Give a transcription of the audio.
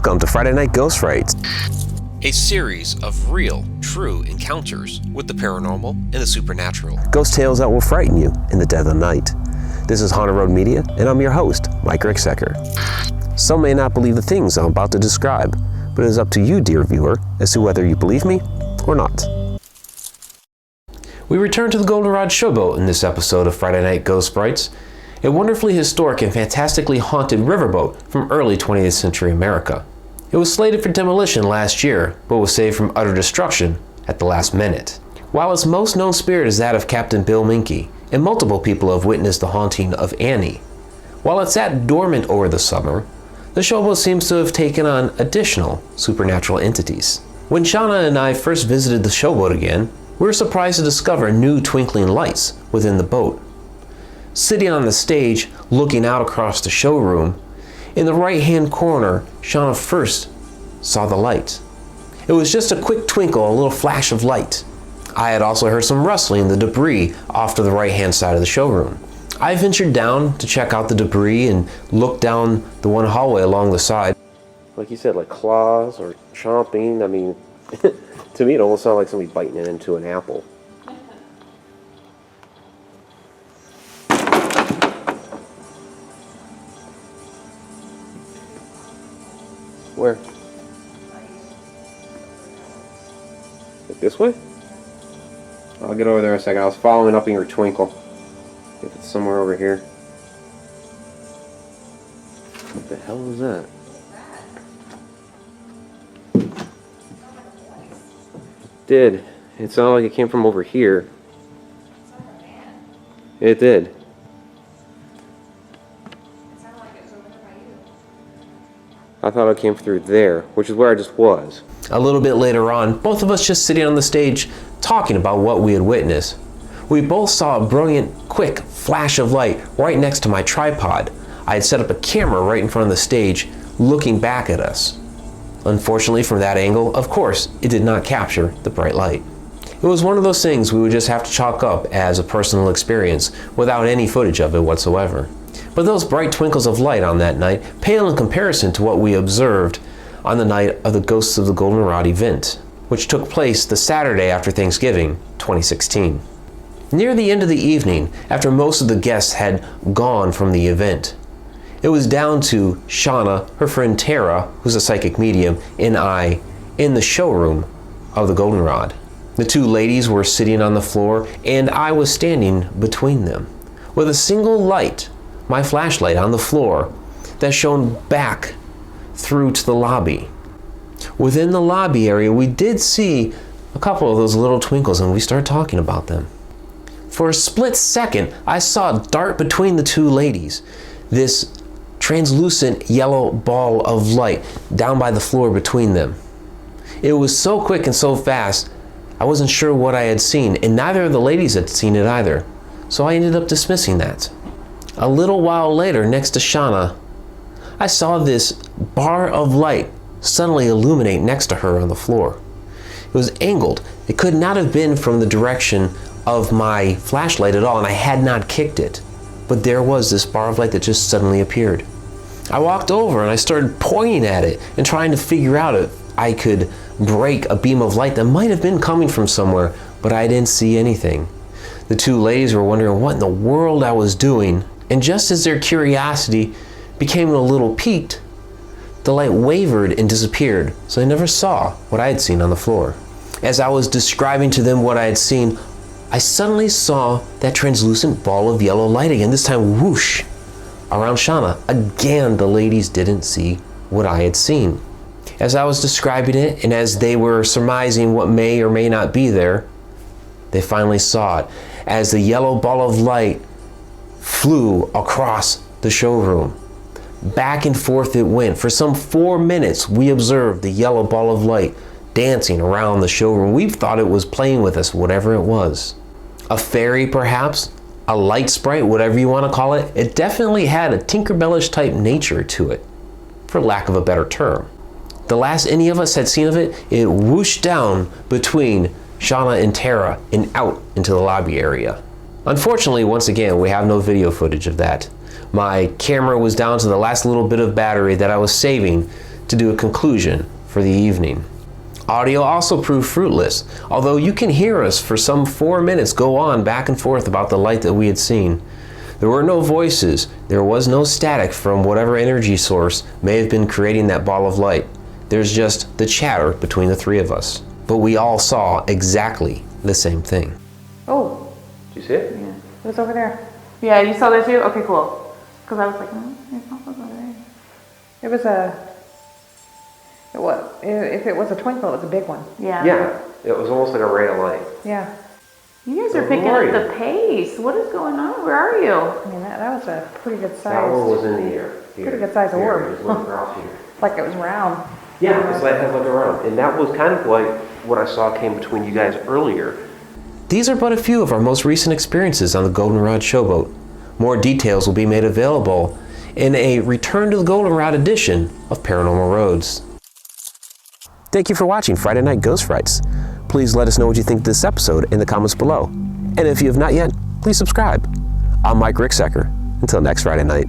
Welcome to Friday Night Ghost Frights, a series of real, true encounters with the paranormal and the supernatural. Ghost tales that will frighten you in the dead of the night. This is Haunted Road Media, and I'm your host, Mike Ricksecker. Some may not believe the things I'm about to describe, but it is up to you, dear viewer, as to whether you believe me or not. We return to the Goldenrod Showboat in this episode of Friday Night Ghost Frights, a wonderfully historic and fantastically haunted riverboat from early 20th century America. It was slated for demolition last year, but was saved from utter destruction at the last minute. While its most known spirit is that of Captain Bill Minky, and multiple people have witnessed the haunting of Annie. While it sat dormant over the summer, the showboat seems to have taken on additional supernatural entities. When Shauna and I first visited the showboat again, we were surprised to discover new twinkling lights within the boat. Sitting on the stage, looking out across the showroom, in the right-hand corner, Shauna first saw the light. It was just a quick twinkle, a little flash of light. I had also heard some rustling in the debris off to the right-hand side of the showroom. I ventured down to check out the debris and looked down the one hallway along the side. Like you said, like claws or chomping. I mean, to me it almost sounded like somebody biting it into an apple. Where? Like this way? I'll get over there in a second. I was following up in your twinkle. If it's somewhere over here. What the hell is that? Did. It sounded like it came from over here. It did. I thought it came through there, which is where I just was. A little bit later on, both of us just sitting on the stage talking about what we had witnessed. We both saw a brilliant, quick flash of light right next to my tripod. I had set up a camera right in front of the stage, looking back at us. Unfortunately, from that angle, of course, it did not capture the bright light. It was one of those things we would just have to chalk up as a personal experience without any footage of it whatsoever. But those bright twinkles of light on that night pale in comparison to what we observed on the night of the Ghosts of the Goldenrod event, which took place the Saturday after Thanksgiving, 2016. Near the end of the evening, after most of the guests had gone from the event, it was down to Shauna, her friend Tara, who's a psychic medium, and I in the showroom of the Goldenrod. The two ladies were sitting on the floor, and I was standing between them with a single light, my flashlight on the floor, that shone back through to the lobby. Within the lobby area, we did see a couple of those little twinkles, and we started talking about them. For a split second, I saw a dart between the two ladies, this translucent yellow ball of light down by the floor between them. It was so quick and so fast, I wasn't sure what I had seen, and neither of the ladies had seen it either, so I ended up dismissing that. A little while later, next to Shauna, I saw this bar of light suddenly illuminate next to her on the floor. It was angled. It could not have been from the direction of my flashlight at all, and I had not kicked it. But there was this bar of light that just suddenly appeared. I walked over and I started pointing at it and trying to figure out if I could break a beam of light that might have been coming from somewhere, but I didn't see anything. The two ladies were wondering what in the world I was doing, and just as their curiosity became a little piqued, the light wavered and disappeared, so they never saw what I had seen on the floor. As I was describing to them what I had seen, I suddenly saw that translucent ball of yellow light again, this time whoosh, around Shauna. Again, the ladies didn't see what I had seen. As I was describing it, and as they were surmising what may or may not be there, they finally saw it, as the yellow ball of light flew across the showroom. Back and forth it went. For some 4 minutes, we observed the yellow ball of light dancing around the showroom. We thought it was playing with us, whatever it was. A fairy, perhaps? A light sprite, whatever you want to call it. It definitely had a Tinkerbellish type nature to it, for lack of a better term. The last any of us had seen of it, it whooshed down between Shauna and Tara and out into the lobby area. Unfortunately, once again, we have no video footage of that. My camera was down to the last little bit of battery that I was saving to do a conclusion for the evening. Audio also proved fruitless, although you can hear us for some 4 minutes go on back and forth about the light that we had seen. There were no voices, there was no static from whatever energy source may have been creating that ball of light. There's just the chatter between the three of us. But we all saw exactly the same thing. Oh. Did you see it? Yeah. It was over there. Yeah, you saw that too? Okay, cool. Because I was like, it's not over there. It was if it was a twinkle, it was a big one. Yeah. Yeah, it was almost like a ray of light. Yeah. You guys are picking up the pace. What is going on? Where are you? I mean, that was a pretty good size. That one was in the air. Pretty good size orb. It went across here. Like it was round. Yeah, it's like it had like a round. And that was kind of like what I saw came between you guys earlier. These are but a few of our most recent experiences on the Goldenrod Showboat. More details will be made available in a Return to the Goldenrod edition of Paranormal Roads. Thank you for watching Friday Night Ghost Frights. Please let us know what you think of this episode in the comments below. And if you have not yet, please subscribe. I'm Mike Ricksecker. Until next Friday night.